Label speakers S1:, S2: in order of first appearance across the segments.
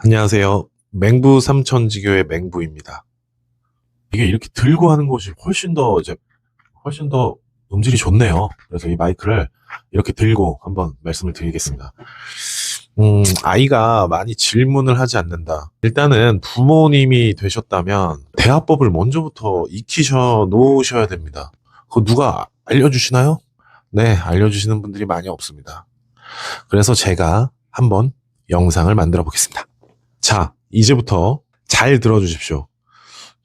S1: 안녕하세요. 맹부 삼천지교의 맹부입니다. 이게 이렇게 들고 하는 것이 훨씬 더 음질이 좋네요. 그래서 이 마이크를 이렇게 들고 한번 말씀을 드리겠습니다. 아이가 많이 질문을 하지 않는다. 일단은 부모님이 되셨다면 대화법을 먼저부터 익히셔 놓으셔야 됩니다. 그거 누가 알려주시나요? 네, 알려주시는 분들이 많이 없습니다. 그래서 제가 한번 영상을 만들어 보겠습니다. 자, 이제부터 잘 들어주십시오.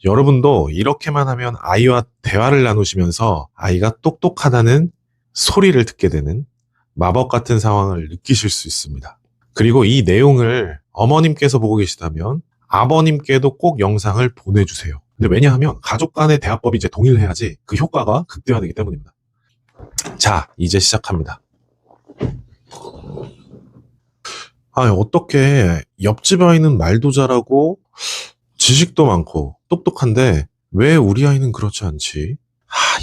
S1: 여러분도 이렇게만 하면 아이와 대화를 나누시면서 아이가 똑똑하다는 소리를 듣게 되는 마법 같은 상황을 느끼실 수 있습니다. 그리고 이 내용을 어머님께서 보고 계시다면 아버님께도 꼭 영상을 보내주세요. 근데 왜냐하면 가족 간의 대화법이 이제 동일해야지 그 효과가 극대화되기 때문입니다. 자, 이제 시작합니다. 어떻게 옆집 아이는 말도 잘하고 지식도 많고 똑똑한데 왜 우리 아이는 그렇지 않지?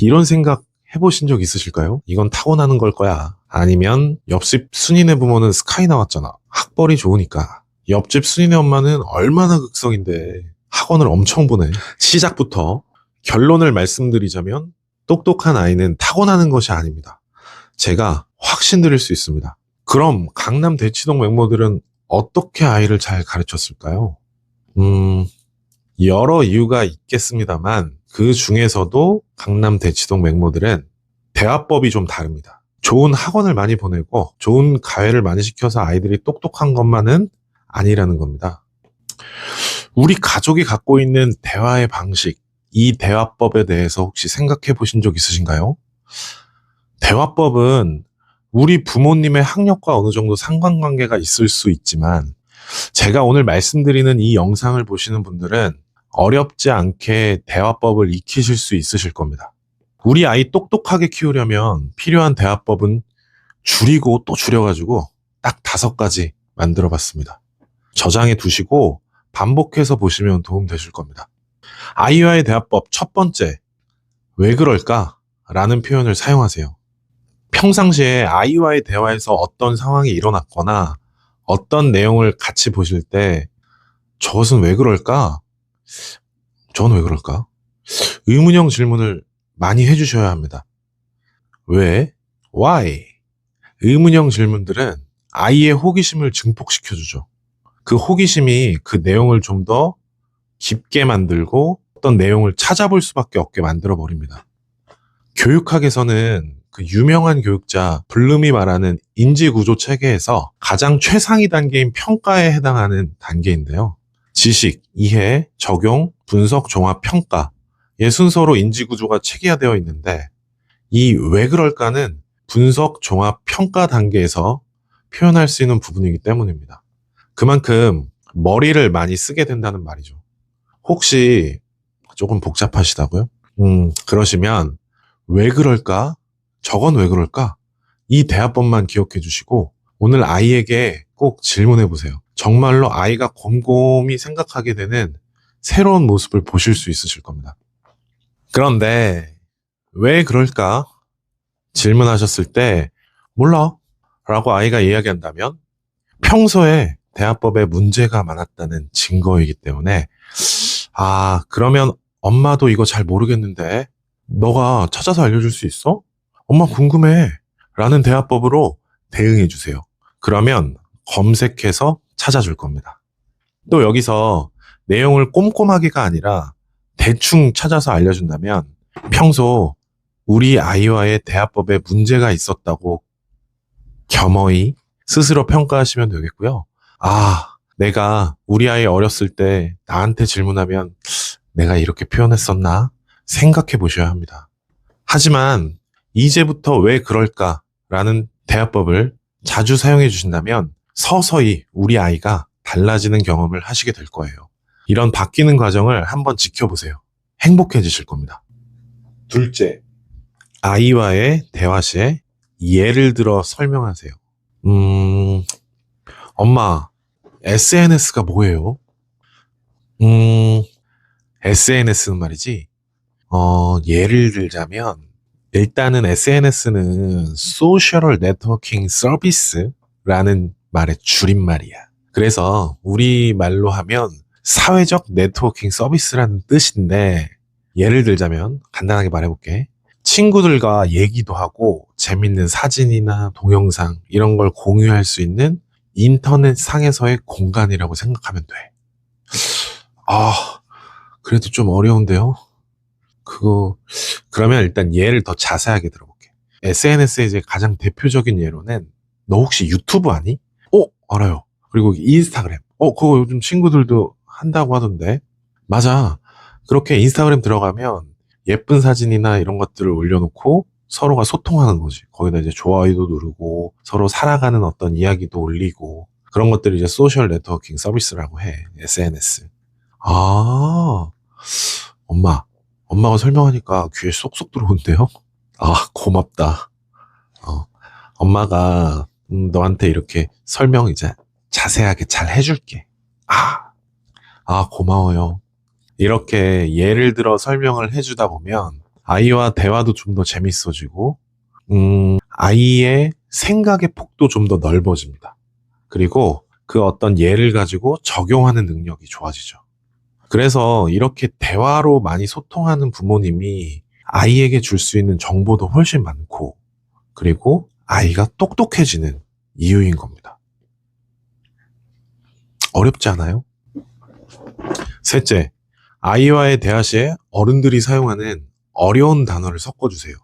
S1: 이런 생각 해보신 적 있으실까요? 이건 타고나는 걸 거야. 아니면 옆집 순이네 부모는 스카이 나왔잖아. 학벌이 좋으니까. 옆집 순이네 엄마는 얼마나 극성인데 학원을 엄청 보내. 시작부터 결론을 말씀드리자면 똑똑한 아이는 타고나는 것이 아닙니다. 제가 확신드릴 수 있습니다. 그럼 강남 대치동 맹모들은 어떻게 아이를 잘 가르쳤을까요? 여러 이유가 있겠습니다만 그 중에서도 강남 대치동 맹모들은 대화법이 좀 다릅니다. 좋은 학원을 많이 보내고 좋은 가해를 많이 시켜서 아이들이 똑똑한 것만은 아니라는 겁니다. 우리 가족이 갖고 있는 대화의 방식, 이 대화법에 대해서 혹시 생각해 보신 적 있으신가요? 대화법은 우리 부모님의 학력과 어느 정도 상관관계가 있을 수 있지만 제가 오늘 말씀드리는 이 영상을 보시는 분들은 어렵지 않게 대화법을 익히실 수 있으실 겁니다. 우리 아이 똑똑하게 키우려면 필요한 대화법은 줄이고 또 줄여가지고 딱 5가지 만들어 봤습니다. 저장해 두시고 반복해서 보시면 도움 되실 겁니다. 아이와의 대화법 첫 번째, 왜 그럴까? 라는 표현을 사용하세요. 평상시에 아이와의 대화에서 어떤 상황이 일어났거나 어떤 내용을 같이 보실 때 저것은 왜 그럴까? 저는 왜 그럴까? 의문형 질문을 많이 해주셔야 합니다. 왜? Why? 의문형 질문들은 아이의 호기심을 증폭시켜주죠. 그 호기심이 그 내용을 좀 더 깊게 만들고 어떤 내용을 찾아볼 수밖에 없게 만들어버립니다. 교육학에서는 그 유명한 교육자 블룸이 말하는 인지구조 체계에서 가장 최상위 단계인 평가에 해당하는 단계인데요. 지식, 이해, 적용, 분석, 종합, 평가의 순서로 인지구조가 체계화되어 있는데 이 왜 그럴까는 분석, 종합, 평가 단계에서 표현할 수 있는 부분이기 때문입니다. 그만큼 머리를 많이 쓰게 된다는 말이죠. 혹시 조금 복잡하시다고요? 그러시면 왜 그럴까? 저건 왜 그럴까? 이 대화법만 기억해 주시고 오늘 아이에게 꼭 질문해 보세요. 정말로 아이가 곰곰이 생각하게 되는 새로운 모습을 보실 수 있으실 겁니다. 그런데 왜 그럴까? 질문하셨을 때 몰라 라고 아이가 이야기한다면 평소에 대화법에 문제가 많았다는 증거이기 때문에 그러면 엄마도 이거 잘 모르겠는데 너가 찾아서 알려줄 수 있어? 엄마 궁금해 라는 대화법으로 대응해 주세요. 그러면 검색해서 찾아줄 겁니다. 또 여기서 내용을 꼼꼼하게가 아니라 대충 찾아서 알려준다면 평소 우리 아이와의 대화법에 문제가 있었다고 겸허히 스스로 평가하시면 되겠고요. 내가 우리 아이 어렸을 때 나한테 질문하면 내가 이렇게 표현했었나 생각해 보셔야 합니다. 하지만 이제부터 왜 그럴까라는 대화법을 자주 사용해 주신다면 서서히 우리 아이가 달라지는 경험을 하시게 될 거예요. 이런 바뀌는 과정을 한번 지켜보세요. 행복해지실 겁니다. 둘째, 아이와의 대화 시에 예를 들어 설명하세요. 엄마, SNS가 뭐예요? SNS는 말이지. 예를 들자면 일단은 SNS는 소셜 네트워킹 서비스라는 말의 줄임말이야. 그래서 우리말로 하면 사회적 네트워킹 서비스라는 뜻인데, 예를 들자면 간단하게 말해볼게. 친구들과 얘기도 하고 재밌는 사진이나 동영상 이런 걸 공유할 수 있는 인터넷 상에서의 공간이라고 생각하면 돼. 아, 그래도 좀 어려운데요? 그러면 일단 예를 더 자세하게 들어볼게. SNS의 이제 가장 대표적인 예로는, 너 혹시 유튜브 아니? 알아요. 그리고 인스타그램. 그거 요즘 친구들도 한다고 하던데. 맞아. 그렇게 인스타그램 들어가면 예쁜 사진이나 이런 것들을 올려놓고 서로가 소통하는 거지. 거기다 이제 좋아요도 누르고 서로 살아가는 어떤 이야기도 올리고, 그런 것들이 이제 소셜 네트워킹 서비스라고 해. SNS. 아, 엄마가 설명하니까 귀에 쏙쏙 들어오는데요? 고맙다. 어, 엄마가 너한테 이렇게 설명 이제 자세하게 잘 해줄게. 고마워요. 이렇게 예를 들어 설명을 해주다 보면 아이와 대화도 좀 더 재밌어지고, 아이의 생각의 폭도 좀 더 넓어집니다. 그리고 그 어떤 예를 가지고 적용하는 능력이 좋아지죠. 그래서 이렇게 대화로 많이 소통하는 부모님이 아이에게 줄 수 있는 정보도 훨씬 많고, 그리고 아이가 똑똑해지는 이유인 겁니다. 어렵지 않아요? 셋째, 아이와의 대화 시에 어른들이 사용하는 어려운 단어를 섞어주세요.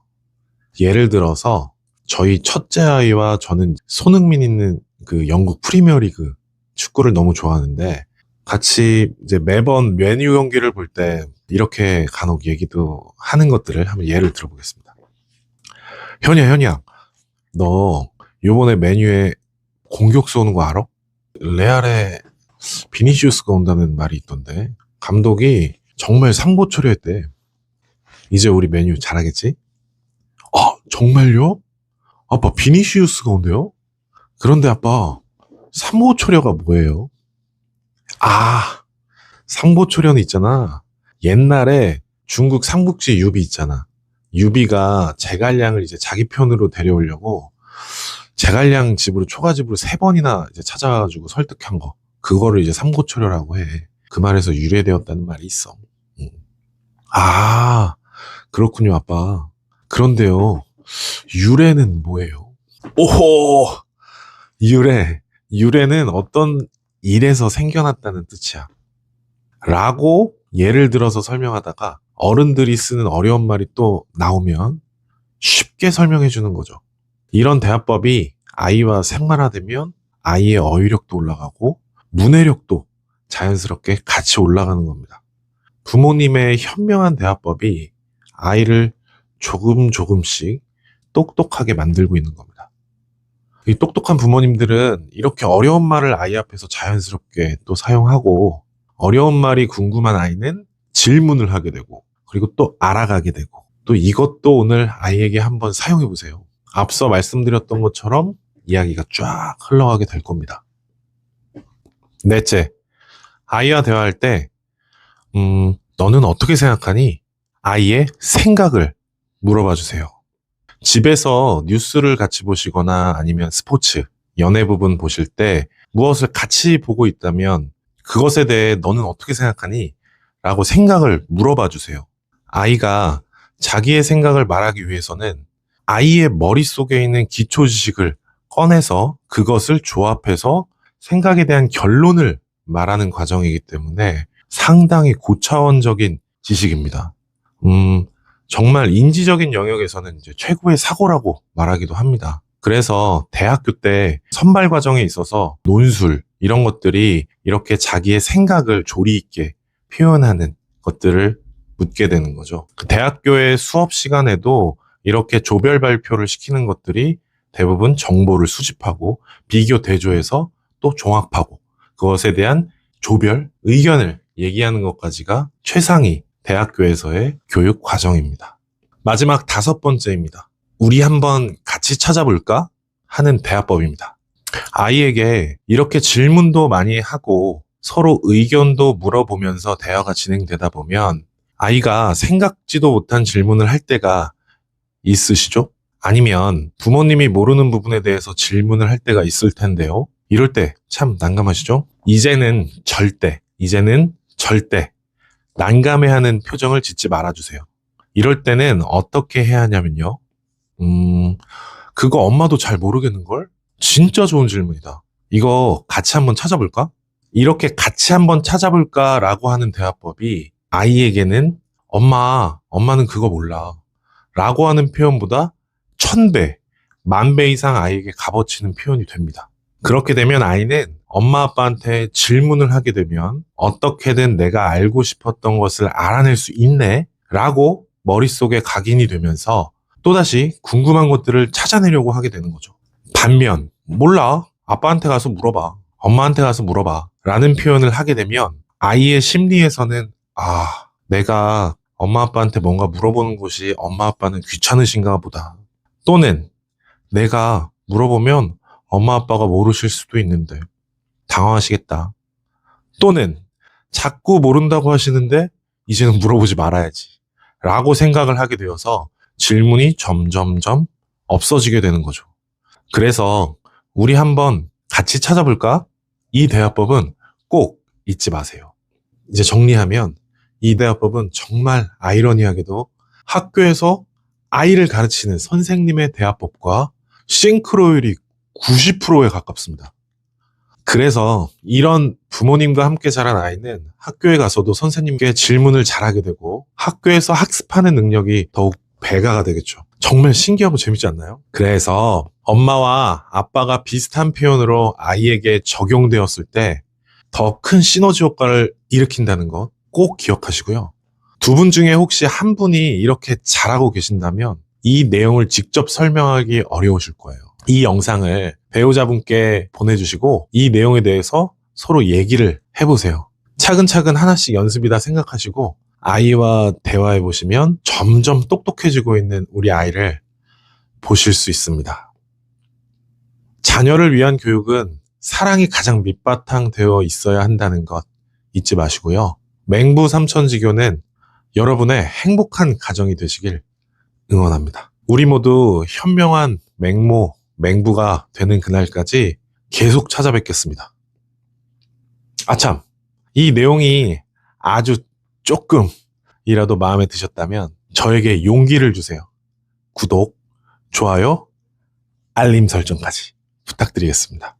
S1: 예를 들어서 저희 첫째 아이와 저는 손흥민 있는 그 영국 프리미어리그 축구를 너무 좋아하는데, 같이 이제 매번 메뉴 경기를 볼 때 이렇게 간혹 얘기도 하는 것들을 한번 예를 들어보겠습니다. 현이야, 너 요번에 메뉴에 공격수 오는 거 알아? 레알에 비니시우스가 온다는 말이 있던데, 감독이 정말 상보 처리했대. 이제 우리 메뉴 잘하겠지? 정말요? 아빠, 비니시우스가 온대요? 그런데 아빠, 상보초려가 뭐예요? 상보초려는 있잖아. 옛날에 중국 삼국지 유비 있잖아. 유비가 제갈량을 이제 자기 편으로 데려오려고 제갈량 집으로, 초가집으로 3번이나 이제 찾아가지고 설득한 거. 그거를 이제 삼보초려라고 해. 그 말에서 유래되었다는 말이 있어. 그렇군요, 아빠. 그런데요, 유래는 뭐예요? 오호! 유래는 어떤 일에서 생겨났다는 뜻이야. 라고 예를 들어서 설명하다가 어른들이 쓰는 어려운 말이 또 나오면 쉽게 설명해 주는 거죠. 이런 대화법이 아이와 생활화되면 아이의 어휘력도 올라가고 문해력도 자연스럽게 같이 올라가는 겁니다. 부모님의 현명한 대화법이 아이를 조금씩 똑똑하게 만들고 있는 겁니다. 이 똑똑한 부모님들은 이렇게 어려운 말을 아이 앞에서 자연스럽게 또 사용하고, 어려운 말이 궁금한 아이는 질문을 하게 되고, 그리고 또 알아가게 되고, 또 이것도 오늘 아이에게 한번 사용해 보세요. 앞서 말씀드렸던 것처럼 이야기가 쫙 흘러가게 될 겁니다. 넷째, 아이와 대화할 때 너는 어떻게 생각하니? 아이의 생각을 물어봐 주세요. 집에서 뉴스를 같이 보시거나 아니면 스포츠, 연애 부분 보실 때 무엇을 같이 보고 있다면 그것에 대해 너는 어떻게 생각하니? 라고 생각을 물어봐 주세요. 아이가 자기의 생각을 말하기 위해서는 아이의 머릿속에 있는 기초 지식을 꺼내서 그것을 조합해서 생각에 대한 결론을 말하는 과정이기 때문에 상당히 고차원적인 지식입니다. 정말 인지적인 영역에서는 이제 최고의 사고라고 말하기도 합니다. 그래서 대학교 때 선발 과정에 있어서 논술 이런 것들이 이렇게 자기의 생각을 조리 있게 표현하는 것들을 묻게 되는 거죠. 대학교의 수업 시간에도 이렇게 조별 발표를 시키는 것들이 대부분 정보를 수집하고 비교 대조해서 또 종합하고 그것에 대한 조별 의견을 얘기하는 것까지가 최상위 대학교에서의 교육 과정입니다. 마지막 5번째입니다. 우리 한번 같이 찾아볼까? 하는 대화법입니다. 아이에게 이렇게 질문도 많이 하고 서로 의견도 물어보면서 대화가 진행되다 보면 아이가 생각지도 못한 질문을 할 때가 있으시죠? 아니면 부모님이 모르는 부분에 대해서 질문을 할 때가 있을 텐데요. 이럴 때 참 난감하시죠? 이제는 절대 난감해하는 표정을 짓지 말아주세요. 이럴 때는 어떻게 해야 하냐면요. 그거 엄마도 잘 모르겠는걸? 진짜 좋은 질문이다. 이거 같이 한번 찾아볼까? 이렇게 같이 한번 찾아볼까라고 하는 대화법이 아이에게는 엄마는 그거 몰라 라고 하는 표현보다 1000배, 10,000배 이상 아이에게 값어치는 표현이 됩니다. 그렇게 되면 아이는 엄마 아빠한테 질문을 하게 되면 어떻게든 내가 알고 싶었던 것을 알아낼 수 있네 라고 머릿속에 각인이 되면서 또다시 궁금한 것들을 찾아내려고 하게 되는 거죠. 반면 몰라, 아빠한테 가서 물어봐, 엄마한테 가서 물어봐 라는 표현을 하게 되면 아이의 심리에서는 내가 엄마 아빠한테 뭔가 물어보는 것이 엄마 아빠는 귀찮으신가 보다, 또는 내가 물어보면 엄마 아빠가 모르실 수도 있는데 당황하시겠다, 또는 자꾸 모른다고 하시는데 이제는 물어보지 말아야지 라고 생각을 하게 되어서 질문이 점점점 없어지게 되는 거죠. 그래서 우리 한번 같이 찾아볼까? 이 대화법은 꼭 잊지 마세요. 이제 정리하면 이 대화법은 정말 아이러니하게도 학교에서 아이를 가르치는 선생님의 대화법과 싱크로율이 90%에 가깝습니다. 그래서 이런 부모님과 함께 자란 아이는 학교에 가서도 선생님께 질문을 잘하게 되고 학교에서 학습하는 능력이 더욱 배가가 되겠죠. 정말 신기하고 재밌지 않나요? 그래서 엄마와 아빠가 비슷한 표현으로 아이에게 적용되었을 때 더 큰 시너지 효과를 일으킨다는 것 꼭 기억하시고요. 두 분 중에 혹시 한 분이 이렇게 잘하고 계신다면 이 내용을 직접 설명하기 어려우실 거예요. 이 영상을 배우자분께 보내주시고 이 내용에 대해서 서로 얘기를 해보세요. 차근차근 하나씩 연습이다 생각하시고 아이와 대화해 보시면 점점 똑똑해지고 있는 우리 아이를 보실 수 있습니다. 자녀를 위한 교육은 사랑이 가장 밑바탕 되어 있어야 한다는 것 잊지 마시고요. 맹부 삼천지교는 여러분의 행복한 가정이 되시길 응원합니다. 우리 모두 현명한 맹부가 되는 그날까지 계속 찾아뵙겠습니다. 아참, 이 내용이 아주 조금이라도 마음에 드셨다면 저에게 용기를 주세요. 구독, 좋아요, 알림 설정까지 부탁드리겠습니다.